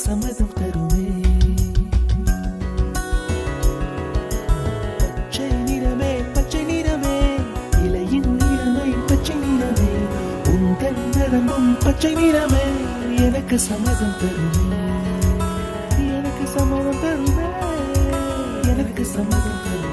சம்மதம் தருமே. பச்சை நிறமே பச்சை நிறமே, இலையின் நிறமை பச்சை நிறமே, உந்தன் நிறமும் பச்சை நிறமே, எனக்கு சம்மதம் தருமே, எனக்கு சம்மதம் தருமே, எனக்கு சம்மதம் தருமே.